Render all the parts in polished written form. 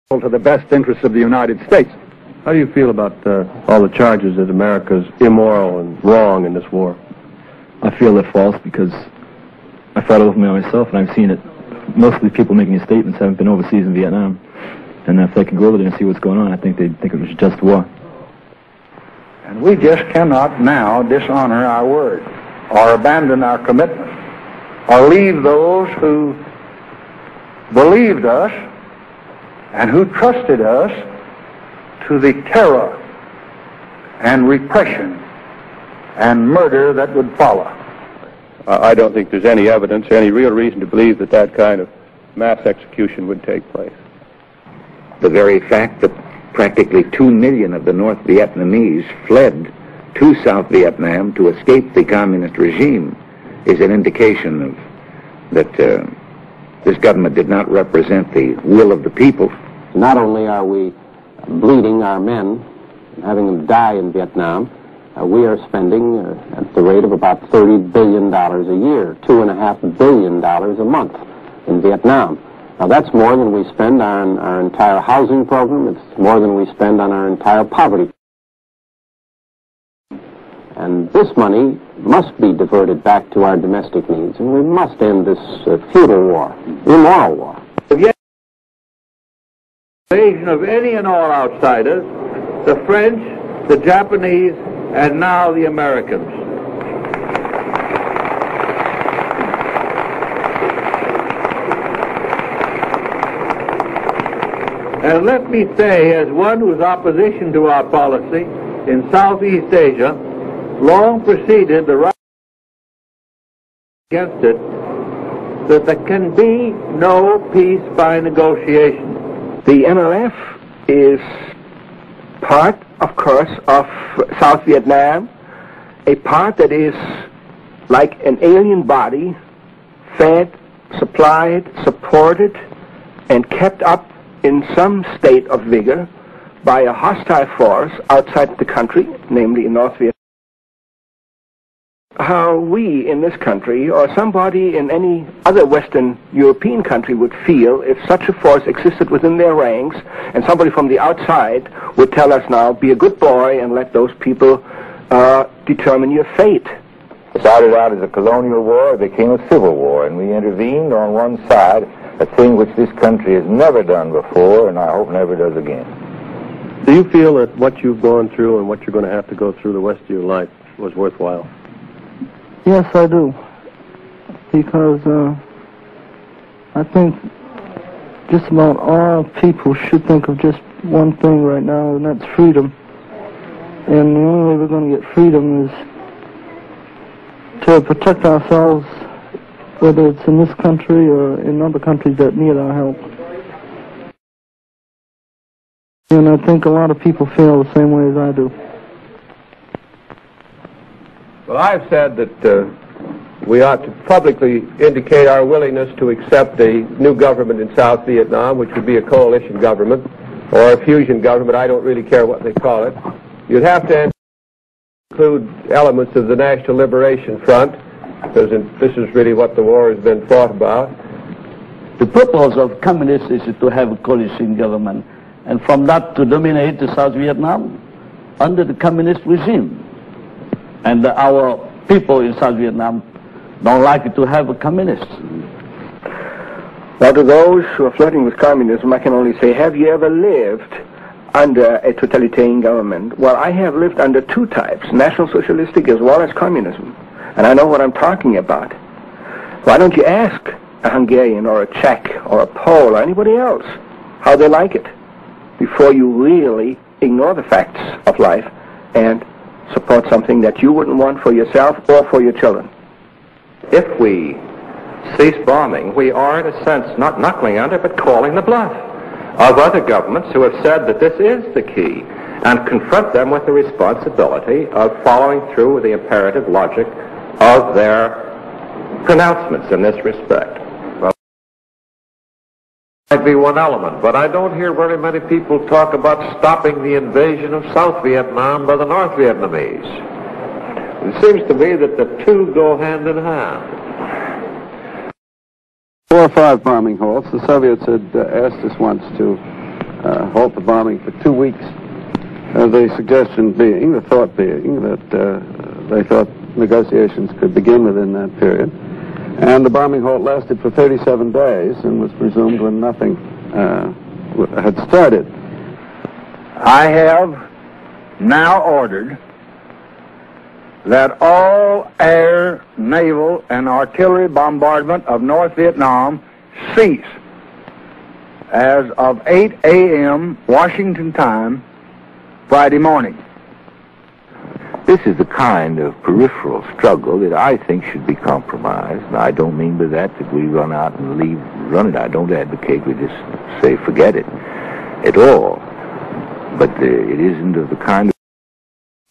to the best interests of the United States. How do you feel about all the charges that America's immoral and wrong in this war? I feel they're false because I fought over myself and I've seen it. Most of the people making these statements haven't been overseas in Vietnam. And if they can go over there and see what's going on, I think they'd think it was just war. And we just cannot now dishonor our word or abandon our commitment or leave those who believed us and who trusted us to the terror and repression and murder that would follow. I don't think there's any evidence, any real reason to believe that that kind of mass execution would take place. The very fact that practically 2 million of the North Vietnamese fled to South Vietnam to escape the communist regime is an indication that this government did not represent the will of the people. Not only are we bleeding our men, having them die in Vietnam, we are spending at the rate of about $30 billion a year, $2.5 billion a month in Vietnam. Now that's more than we spend on our entire housing program. It's more than we spend on our entire poverty. And this money must be diverted back to our domestic needs, and we must end this feudal war, immoral war. The invasion of any and all outsiders, the French, the Japanese, and now the Americans. And let me say, as one whose opposition to our policy in Southeast Asia long preceded the right against it, that there can be no peace by negotiation. The NLF is part, of course, of South Vietnam, a part that is like an alien body, fed, supplied, supported, and kept up in some state of vigor by a hostile force outside the country, namely in North Vietnam. How we in this country, or somebody in any other Western European country, would feel if such a force existed within their ranks, and somebody from the outside would tell us now, be a good boy and let those people determine your fate. It started out as a colonial war, it became a civil war, and we intervened on one side, a thing which this country has never done before, and I hope never does again. Do you feel that what you've gone through and what you're going to have to go through the rest of your life was worthwhile? Yes, I do. Because I think just about all people should think of just one thing right now, and that's freedom. And the only way we're going to get freedom is to protect ourselves, whether it's in this country or in other countries that need our help. And I think a lot of people feel the same way as I do. Well, I've said that we ought to publicly indicate our willingness to accept a new government in South Vietnam, which would be a coalition government or a fusion government. I don't really care what they call it. You'd have to include elements of the National Liberation Front, because this is really what the war has been fought about. The purpose of communists is to have a coalition government, and from that to dominate the South Vietnam under the communist regime. And our people in South Vietnam don't like to have a communist. Now, to those who are flirting with communism, I can only say, have you ever lived under a totalitarian government? Well, I have lived under two types, National Socialistic as well as communism. And I know what I'm talking about. Why don't you ask a Hungarian or a Czech or a Pole or anybody else how they like it before you really ignore the facts of life and support something that you wouldn't want for yourself or for your children. If we cease bombing, we are, in a sense, not knuckling under, but calling the bluff of other governments who have said that this is the key, and confront them with the responsibility of following through with the imperative logic of their pronouncements in this respect. Well, might be one element, but I don't hear very many people talk about stopping the invasion of South Vietnam by the North Vietnamese. It seems to me that the two go hand in hand. 4 or 5 bombing halts. The Soviets had asked us once to halt the bombing for 2 weeks. The suggestion being, the thought being, that they thought negotiations could begin within that period. And the bombing halt lasted for 37 days and was resumed when nothing had started. I have now ordered that all air, naval, and artillery bombardment of North Vietnam cease as of 8 a.m. Washington time, Friday morning. This is the kind of peripheral struggle that I think should be compromised. And I don't mean by that we run out and run it. I don't advocate we just say forget it at all. But it isn't of the kind of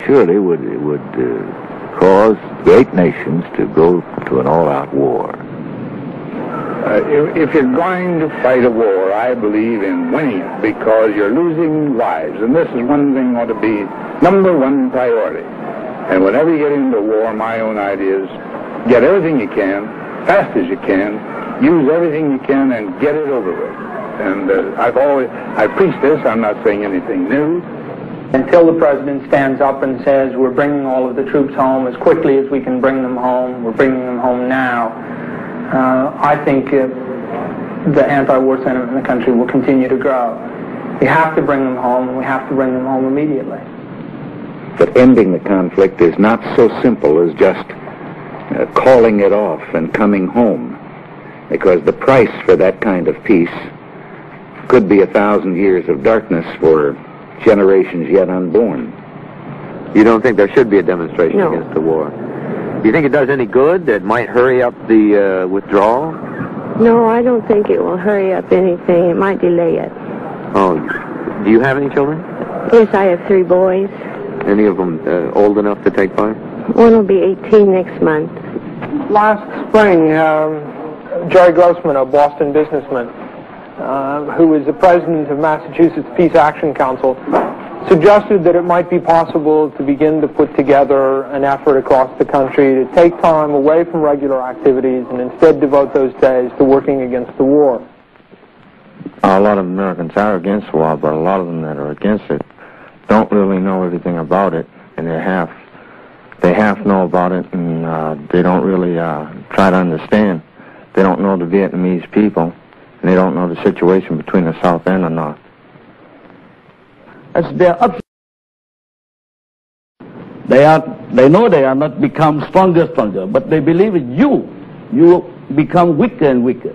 surely would cause great nations to go to an all-out war. If you're going to fight a war, I believe in winning it because you're losing lives. And this is one thing that ought to be number one priority. And whenever you get into war, my own idea is get everything you can, fast as you can, use everything you can, and get it over with. And I preach this, I'm not saying anything new. Until the president stands up and says, we're bringing all of the troops home as quickly as we can bring them home, we're bringing them home now, I think the anti-war sentiment in the country will continue to grow. We have to bring them home, and we have to bring them home immediately. But ending the conflict is not so simple as just calling it off and coming home, because the price for that kind of peace could be 1,000 years of darkness for generations yet unborn. You don't think there should be a demonstration against the war? Do you think it does any good? It might hurry up the withdrawal? No, I don't think it will hurry up anything. It might delay it. Oh, do you have any children? Yes, I have 3 boys. Any of them old enough to take part? One will be 18 next month. Last spring, Jerry Grossman, a Boston businessman, who is the president of Massachusetts Peace Action Council, suggested that it might be possible to begin to put together an effort across the country to take time away from regular activities and instead devote those days to working against the war. A lot of Americans are against war, but a lot of them that are against it don't really know everything about it, and they half know about it, and they don't really try to understand. They don't know the Vietnamese people, and they don't know the situation between the South and the North. As they know they are not become stronger, but they believe in you become weaker and weaker.